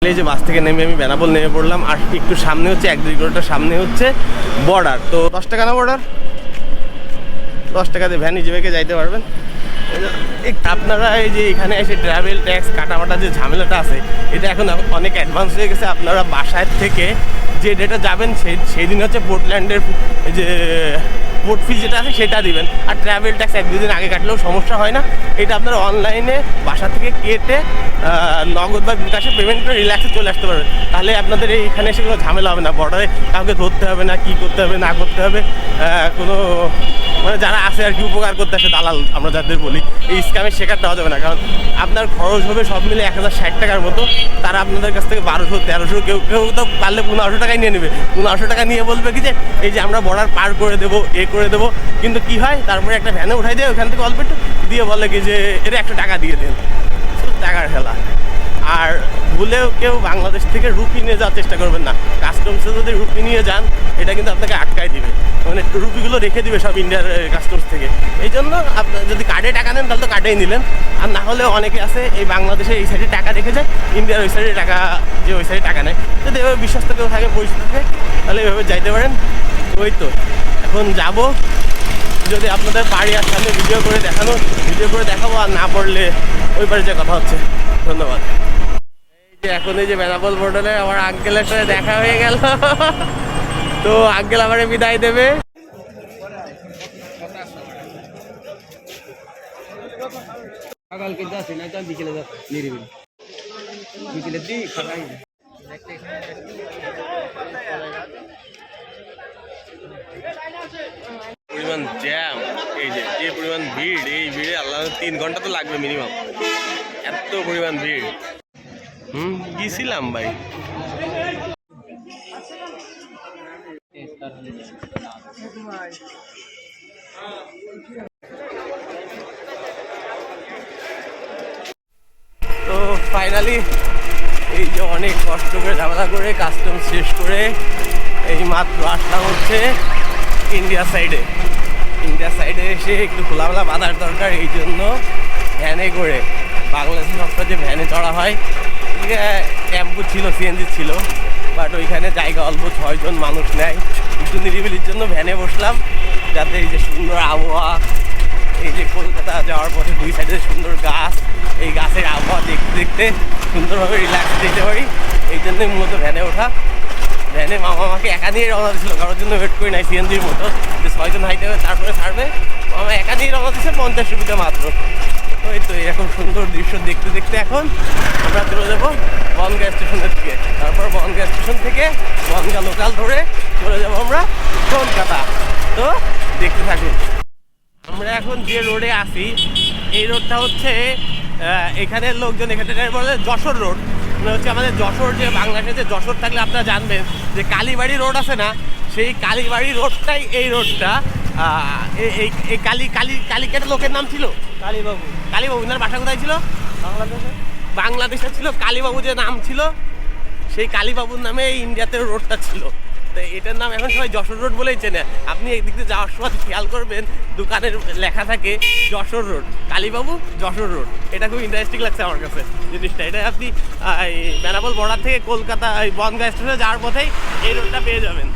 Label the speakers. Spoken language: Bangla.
Speaker 1: এই যে বাস থেকে নেমে আমি বেনাপোল নেমে পড়লাম, আর একটু সামনে হচ্ছে 1-2 কিলোমিটার সামনে হচ্ছে বর্ডার। তো 10 টাকা না বর্ডার, 10 টাকা দিয়ে ভ্যান হিসেবে যাইতে পারবেন। আপনারা এই যে এখানে এসে ট্রাভেল ট্যাক্স কাটামাটা যে ঝামেলাটা আছে, এটা এখন অনেক অ্যাডভান্স হয়ে গেছে। আপনারা বাসায় থেকে যে ডেটা যাবেন সেই দিন হচ্ছে পোর্টল্যান্ডের যে পোর্ট ফি যেটা আছে সেটা দিবেন, আর ট্রাভেল ট্যাক্স 1-2 দিন আগে কাটলেও সমস্যা হয় না। এটা আপনারা অনলাইনে বাসা থেকে কেটে নগদ বা বিকাশে পেমেন্ট করে রিল্যাক্সে চলে আসতে পারবেন। তাহলে আপনাদের এইখানে এসে কোনো ঝামেলা হবে না, বর্ডারে কাউকে ধরতে হবে না, কী করতে হবে না করতে হবে। কোনো মানে যারা আছে আর কি উপকার করতে আসে দালাল আমরা যাদের বলি, এই স্ক্যামের শিকার দেওয়া যাবে না। কারণ আপনার খরচ হবে সব মিলে 1060 টাকার মতো, তারা আপনাদের কাছ থেকে 1200-1300, কেউ কেউ তো পারলে 1500 টাকায় নিয়ে নেবে। 1500 টাকা নিয়ে বলবে কি যে এই যে আমরা বর্ডার পার করে দেবো, করে দেবো। কিন্তু কি হয়, তারপরে একটা ভ্যানে উঠাই দেয়, ওখান থেকে অল্প একটু দিয়ে বলে কি যে এটা 100 টাকা দিয়ে দেন, শুধু টাকার খেলা। আর ভুলেও কেউ বাংলাদেশ থেকে রুপি নিয়ে যাওয়ার চেষ্টা করবেন না। কাস্টমসে যদি রুপি নিয়ে যান, এটা কিন্তু আপনাকে আটকায় দিবে, মানে রুপিগুলো রেখে দিবে সব ইন্ডিয়ার কাস্টমস থেকে। এই জন্য আপনার যদি কার্ডে টাকা নেন তাহলে তো কার্ডেই নিলেন, আর না হলে অনেকে আছে এই বাংলাদেশে এই সাইডে টাকা রেখে যায়, ইন্ডিয়ার ওই সাইডে টাকা, যে ওই সাইডে টাকা নেয়। যদি এভাবে বিশ্বস্ত কেউ থাকে, পরিচিত থাকে, তাহলে এভাবে যাইতে পারেন। ওই তো এখন যাব, যদি আপনাদের পারি আর সামনে ভিডিও করে দেখাবো, আর না পড়লে ওই পারে যে কথা হচ্ছে। ধন্যবাদ। এই যে এখন এই যে বেনাপোল বর্ডারে আমার আঙ্কেলের সাথে দেখা হয়ে গেল, তো আঙ্কেল আমারে বিদায় দেবে।
Speaker 2: সকালকে যাচ্ছি না, বিকেলে যাচ্ছি নিরিবিলি, বিকেলের দিক খারাই
Speaker 1: পরিমাণ জ্যাম, এই যে পরিমাণ ভিড়, এই ভিড়ে আল্লাহ 3 ঘন্টা তো লাগবে মিনিমাম, এত পরিমাণ ভিড়। গেছিলাম ভাই। তো ফাইনালি এই যে অনেক কষ্ট করে ঝামেলা করে কাস্টম শেষ করে এই মাত্র আসলাম হচ্ছে ইন্ডিয়া সাইডে এসে একটু খোলামেলা বাঁধার দরকার, এই জন্য ভ্যানে করে, বাংলাদেশে সবসময় যে ভ্যানে চড়া হয়, টেম্পু ছিল, সিএনজি ছিল, বাট ওইখানে জায়গা অল্প 6 জন মানুষ নেয়। একটু নিরিবিলির জন্য ভ্যানে বসলাম, যাতে এই যে সুন্দর আবহাওয়া, এই যে কলকাতা যাওয়ার পথে 2 সাইডে সুন্দর গাছ, এই গাছের আবহাওয়া দেখতে দেখতে সুন্দরভাবে রিল্যাক্স দিতে পারি। এই জন্যই মূলত ভ্যানে ওঠা। ভ্যানে মামা আমাকে একা নিয়ে রওনা দিয়েছিল, কারোর জন্য ওয়েট করি নাই, সিএনজির মতো যে 6 জন হাইতে হবে তারপরে ছাড়বে। মামা একা নিয়ে রওনা দিচ্ছে 50 রুপিতে মাত্র। ওই তো এরকম সুন্দর দৃশ্য দেখতে দেখতে এখন আমরা চলে যাবো বনগাঁ স্টেশনের দিকে। তারপর বনগাঁ স্টেশন থেকে বনগাঁ লোকাল ধরে চলে যাবো আমরা কলকাতা। তো দেখতে থাকুন। আমরা এখন যে রোডে আছি, এই রোডটা হচ্ছে এখানের লোকজন এখানে বলে যশোর রোড, মানে হচ্ছে আমাদের যশোর, যে বাংলাদেশে যশোর থাকলে আপনারা জানবেন যে কালীবাড়ি রোড আছে না, সেই কালীবাড়ি রোডটাই এই রোডটা। এই কালীকের লোকের নাম ছিল কালীবাবু। ওনার বাসা কোথায় ছিল? বাংলাদেশে ছিল। কালীবাবু যে নাম ছিল, সেই কালীবাবুর নামে এই ইন্ডিয়াতে রোডটা ছিল। তো এটার নাম এখন সবাই যশোর রোড বলেই চেনে। আপনি এই দিক দিয়ে যাওয়ার সময় খেয়াল করবেন, দোকানের লেখা থাকে যশোর রোড, কালীবাবু যশোর রোড। এটা খুব ইন্টারেস্টিং লাগছে আমার কাছে জিনিসটা। এটা আপনি বেনাপোল বর্ডার থেকে কলকাতা বনগাঁ স্টেশনে যাওয়ার পথেই এই রোডটা পেয়ে যাবেন।